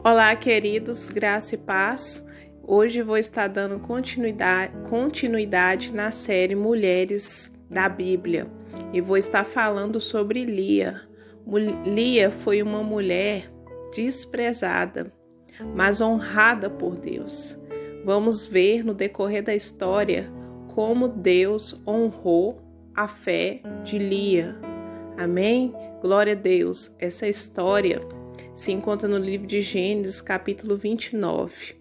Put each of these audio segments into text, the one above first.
Olá, queridos, graça e paz. Hoje vou estar dando continuidade na série Mulheres da Bíblia e vou estar falando sobre Lia. Lia foi uma mulher desprezada, mas honrada por Deus. Vamos ver no decorrer da história como Deus honrou a fé de Lia. Amém? Glória a Deus. Essa história se encontra no livro de Gênesis, capítulo 29,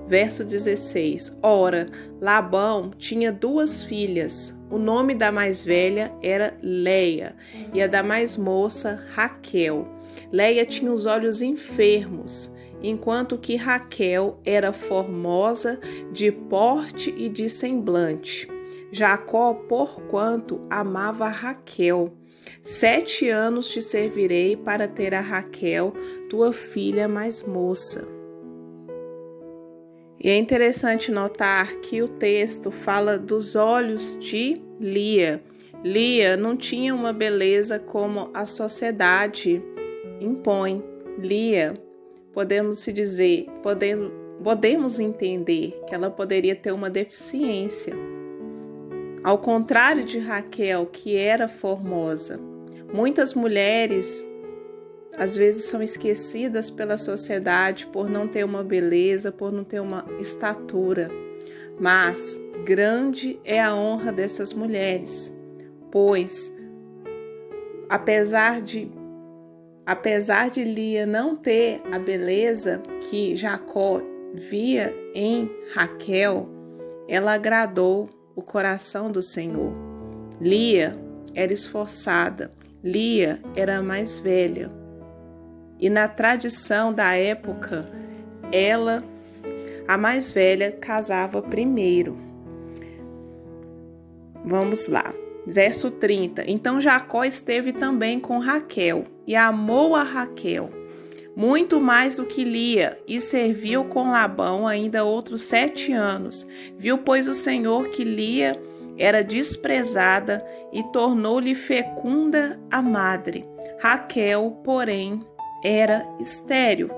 verso 16. Ora, Labão tinha 2 filhas. O nome da mais velha era Leia e a da mais moça, Raquel. Leia tinha os olhos enfermos, enquanto que Raquel era formosa de porte e de semblante. Jacó, porquanto amava Raquel, 7 anos te servirei para ter a Raquel, tua filha mais moça. E é interessante notar que o texto fala dos olhos de Lia. Lia não tinha uma beleza como a sociedade impõe. Lia, podemos entender que ela poderia ter uma deficiência. Ao contrário de Raquel, que era formosa, muitas mulheres às vezes são esquecidas pela sociedade por não ter uma beleza, por não ter uma estatura. Mas grande é a honra dessas mulheres, pois apesar de Lia não ter a beleza que Jacó via em Raquel, ela agradou o coração do Senhor. Lia era esforçada, Lia era a mais velha. E na tradição da época, ela, a mais velha, casava primeiro. Vamos lá. Verso 30. Então Jacó esteve também com Raquel e amou a Raquel muito mais do que Lia, e serviu com Labão ainda outros 7 anos. Viu, pois, o Senhor que Lia era desprezada e tornou-lhe fecunda a madre. Raquel, porém, era estéril.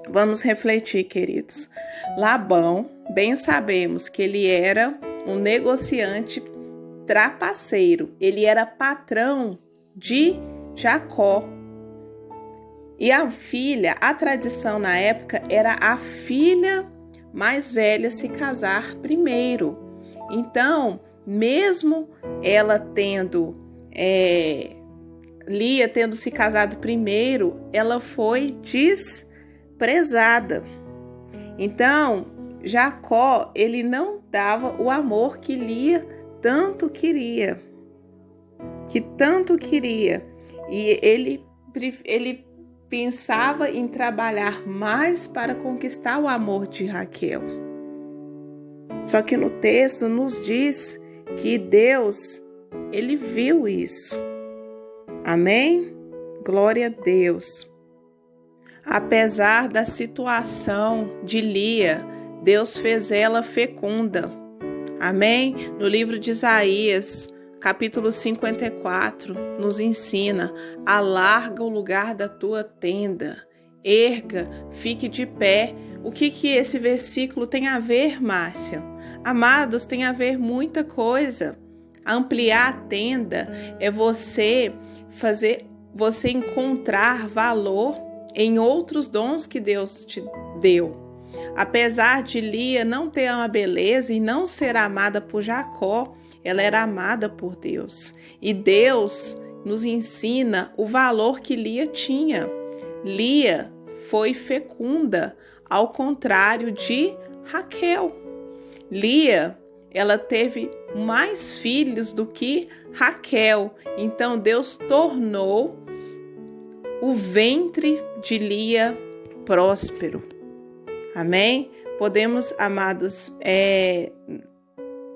Vamos refletir, queridos. Labão, bem sabemos que ele era um negociante trapaceiro. Ele era patrão de Jacó. E a filha, a tradição na época era a filha mais velha se casar primeiro. Então, mesmo ela Lia tendo se casado primeiro, ela foi desprezada. Então, Jacó, ele não dava o amor que Lia tanto queria. E ele pensava em trabalhar mais para conquistar o amor de Raquel. Só que no texto nos diz que Deus, ele viu isso. Amém? Glória a Deus. Apesar da situação de Lia, Deus fez ela fecunda. Amém? No livro de Isaías, capítulo 54, nos ensina: alarga o lugar da tua tenda, erga, fique de pé. O que esse versículo tem a ver, Márcia? Amados, tem a ver muita coisa. Ampliar a tenda é você encontrar valor em outros dons que Deus te deu. Apesar de Lia não ter uma beleza e não ser amada por Jacó, ela era amada por Deus. E Deus nos ensina o valor que Lia tinha. Lia foi fecunda, ao contrário de Raquel. Lia, ela teve mais filhos do que Raquel. Então Deus tornou o ventre de Lia próspero. Amém? Podemos, amados,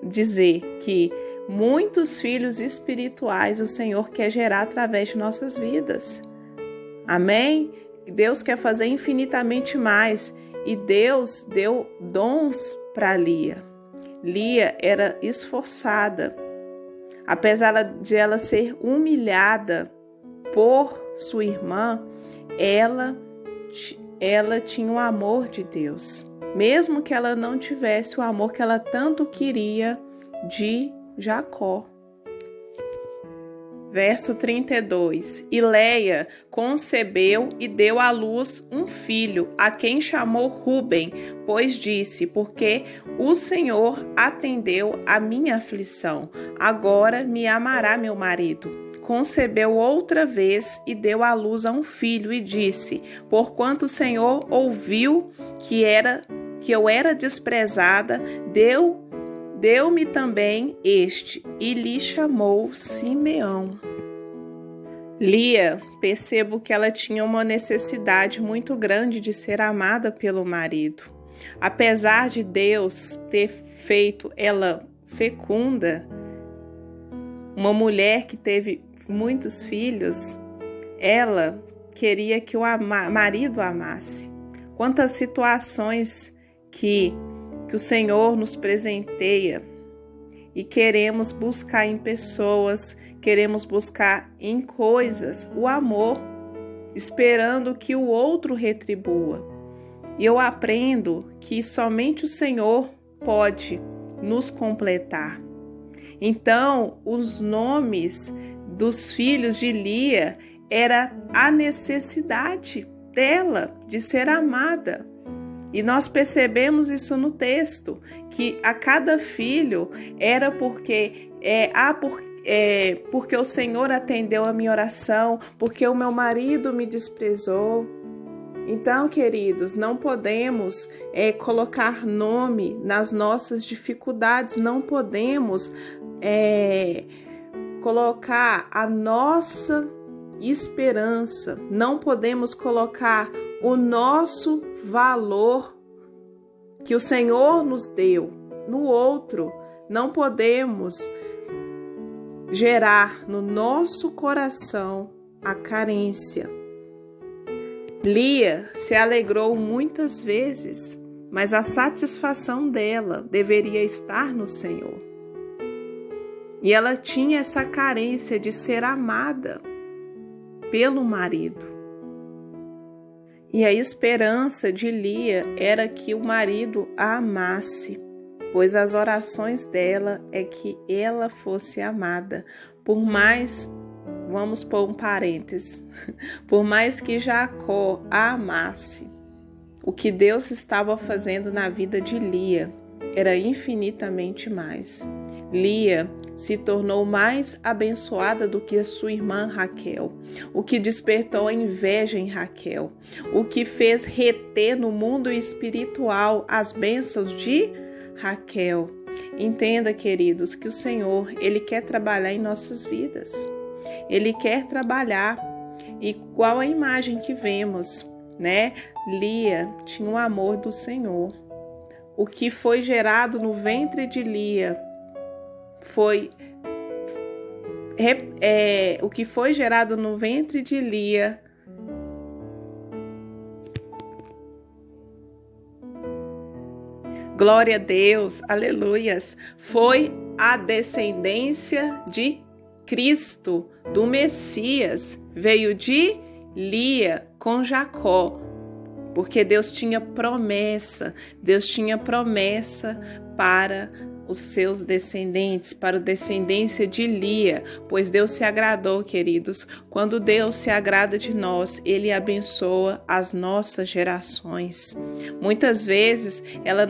dizer que muitos filhos espirituais o Senhor quer gerar através de nossas vidas. Amém? Deus quer fazer infinitamente mais, e Deus deu dons para Lia. Lia era esforçada. Apesar de ela ser humilhada por sua irmã, ela ela tinha o amor de Deus, mesmo que ela não tivesse o amor que ela tanto queria de Jacó. Verso 32. E Léia concebeu e deu à luz um filho, a quem chamou Ruben, pois disse: porque o Senhor atendeu a minha aflição, agora me amará meu marido. Concebeu outra vez e deu à luz a um filho e disse: porquanto o Senhor ouviu que eu era desprezada, deu-me também este, e lhe chamou Simeão. Lia, percebo que ela tinha uma necessidade muito grande de ser amada pelo marido. Apesar de Deus ter feito ela fecunda, uma mulher que teve muitos filhos, ela queria que o marido a amasse. Quantas situações que o Senhor nos presenteia e queremos buscar em pessoas, queremos buscar em coisas o amor, esperando que o outro retribua. E eu aprendo que somente o Senhor pode nos completar. Então, os nomes dos filhos de Lia era a necessidade dela de ser amada. E nós percebemos isso no texto, que a cada filho era porque o Senhor atendeu a minha oração, porque o meu marido me desprezou. Então, queridos, não podemos colocar nome nas nossas dificuldades, não podemos colocar a nossa esperança, não podemos colocar o nosso valor que o Senhor nos deu no outro. Não podemos gerar no nosso coração a carência. Lia se alegrou muitas vezes, mas a satisfação dela deveria estar no Senhor. E ela tinha essa carência de ser amada pelo marido. E a esperança de Lia era que o marido a amasse, pois as orações dela é que ela fosse amada. Por mais, vamos pôr um parênteses, por mais que Jacó a amasse, o que Deus estava fazendo na vida de Lia era infinitamente mais. Lia se tornou mais abençoada do que a sua irmã Raquel, o que despertou a inveja em Raquel, o que fez reter no mundo espiritual as bênçãos de Raquel. Entenda, queridos, que o Senhor, Ele quer trabalhar em nossas vidas. Ele quer trabalhar. E qual a imagem que vemos, né? Lia tinha o amor do Senhor. O que foi gerado no ventre de Lia o que foi gerado no ventre de Lia glória a Deus, aleluias, foi a descendência de Cristo, do Messias, veio de Lia com Jacó, porque Deus tinha promessa para os seus descendentes, para a descendência de Lia, pois Deus se agradou, queridos. Quando Deus se agrada de nós, Ele abençoa as nossas gerações. Muitas vezes ela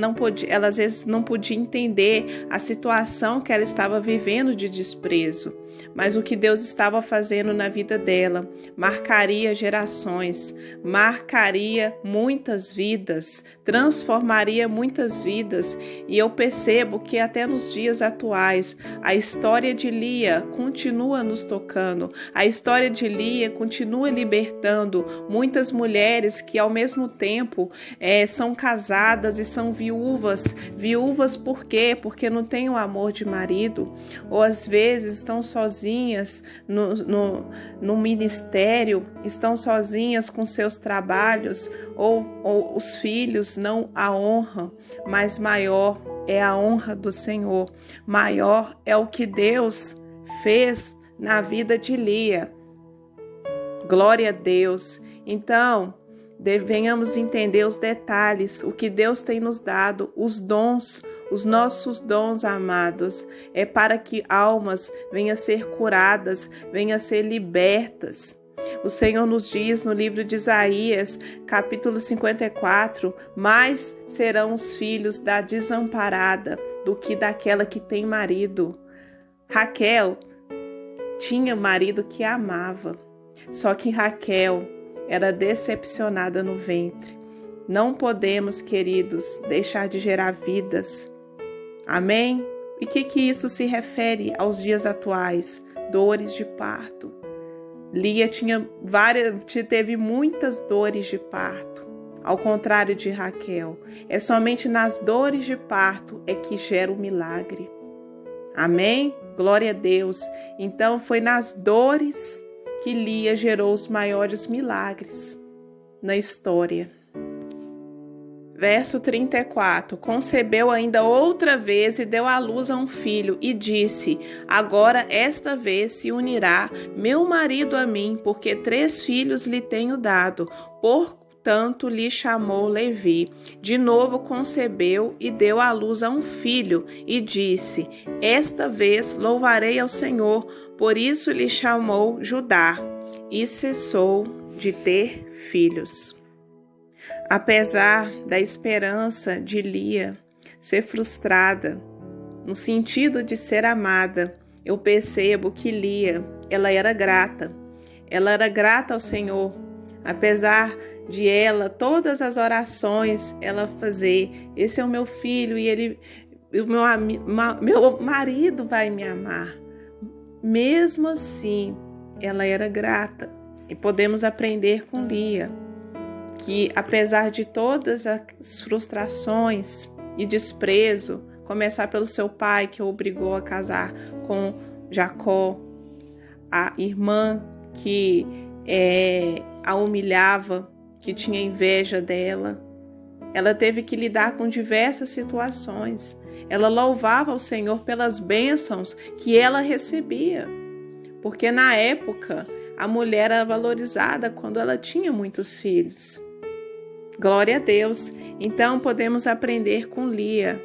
às vezes não podia entender a situação que ela estava vivendo de desprezo, mas o que Deus estava fazendo na vida dela marcaria gerações, marcaria muitas vidas, transformaria muitas vidas. E eu percebo que até nos dias atuais a história de Lia continua nos tocando, a história de Lia continua libertando muitas mulheres que ao mesmo tempo são casadas e são viúvas. Viúvas por quê? Porque não têm o amor de marido, ou às vezes estão sozinhas no ministério, estão sozinhas com seus trabalhos, ou os filhos não a honram, mas maior é a honra do Senhor, maior é o que Deus fez na vida de Lia. Glória a Deus. Então, venhamos entender os detalhes, o que Deus tem nos dado, os dons, os nossos dons, amados, é para que almas venham a ser curadas, venham a ser libertas. O Senhor nos diz no livro de Isaías, capítulo 54, mais serão os filhos da desamparada do que daquela que tem marido. Raquel tinha marido que a amava, só que Raquel era decepcionada no ventre. Não podemos, queridos, deixar de gerar vidas. Amém? E o que isso se refere aos dias atuais? Dores de parto. Lia teve muitas dores de parto, ao contrário de Raquel. É somente nas dores de parto é que gera o milagre. Amém? Glória a Deus. Então foi nas dores que Lia gerou os maiores milagres na história. Verso 34, concebeu ainda outra vez e deu à luz a um filho, e disse, agora esta vez se unirá meu marido a mim, porque 3 filhos lhe tenho dado, portanto lhe chamou Levi. De novo concebeu e deu à luz a um filho, e disse, esta vez louvarei ao Senhor, por isso lhe chamou Judá, e cessou de ter filhos. Apesar da esperança de Lia ser frustrada, no sentido de ser amada, eu percebo que Lia, ela era grata ao Senhor, apesar de ela, todas as orações, ela fazer, esse é o meu filho e meu marido vai me amar. Mesmo assim, ela era grata, e podemos aprender com Lia, que apesar de todas as frustrações e desprezo, começar pelo seu pai que o obrigou a casar com Jacó, a irmã que a humilhava, que tinha inveja dela, ela teve que lidar com diversas situações. Ela louvava ao Senhor pelas bênçãos que ela recebia, porque na época a mulher era valorizada quando ela tinha muitos filhos. Glória a Deus. Então podemos aprender com Lia,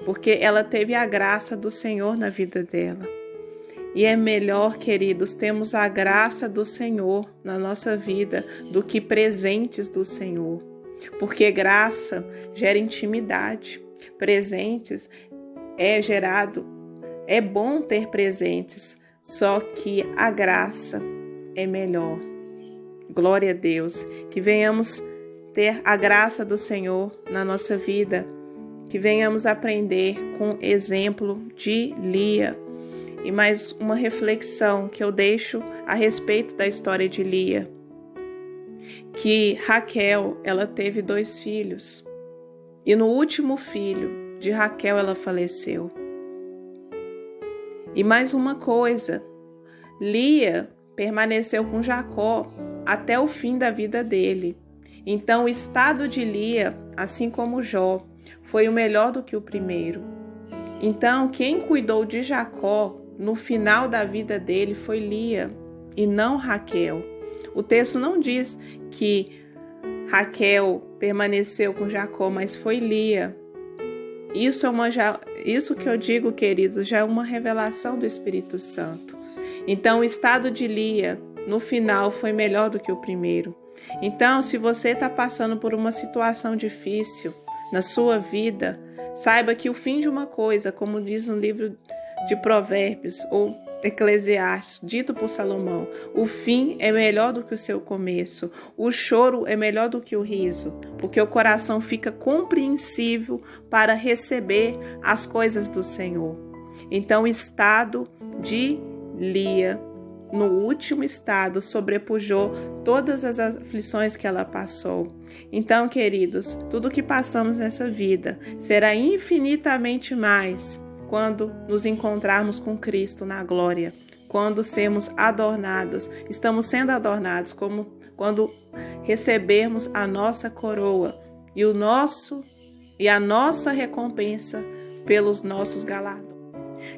porque ela teve a graça do Senhor na vida dela. E é melhor, queridos, termos a graça do Senhor na nossa vida do que presentes do Senhor. Porque graça gera intimidade. Presentes é bom ter presentes, só que a graça é melhor. Glória a Deus. Que venhamos ter a graça do Senhor na nossa vida, que venhamos aprender com o exemplo de Lia. E mais uma reflexão que eu deixo a respeito da história de Lia, que Raquel, ela teve 2 filhos, e no último filho de Raquel ela faleceu. E mais uma coisa, Lia permaneceu com Jacó até o fim da vida dele. Então o estado de Lia, assim como Jó, foi o melhor do que o primeiro. Então quem cuidou de Jacó no final da vida dele foi Lia e não Raquel. O texto não diz que Raquel permaneceu com Jacó, mas foi Lia. Isso que eu digo, queridos, já é uma revelação do Espírito Santo. Então o estado de Lia no final foi melhor do que o primeiro. Então, se você está passando por uma situação difícil na sua vida, saiba que o fim de uma coisa, como diz no livro de Provérbios ou Eclesiastes, dito por Salomão, o fim é melhor do que o seu começo, o choro é melhor do que o riso, porque o coração fica compreensível para receber as coisas do Senhor. Então, o estado de Lia, no último estado, sobrepujou todas as aflições que ela passou. Então, queridos, tudo que passamos nessa vida será infinitamente mais quando nos encontrarmos com Cristo na glória, quando sermos adornados, estamos sendo adornados como quando recebermos a nossa coroa e a nossa recompensa pelos nossos galardones.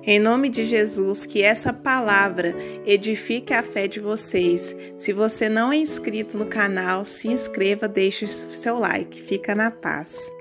Em nome de Jesus, que essa palavra edifique a fé de vocês. Se você não é inscrito no canal, se inscreva, deixe seu like. Fica na paz.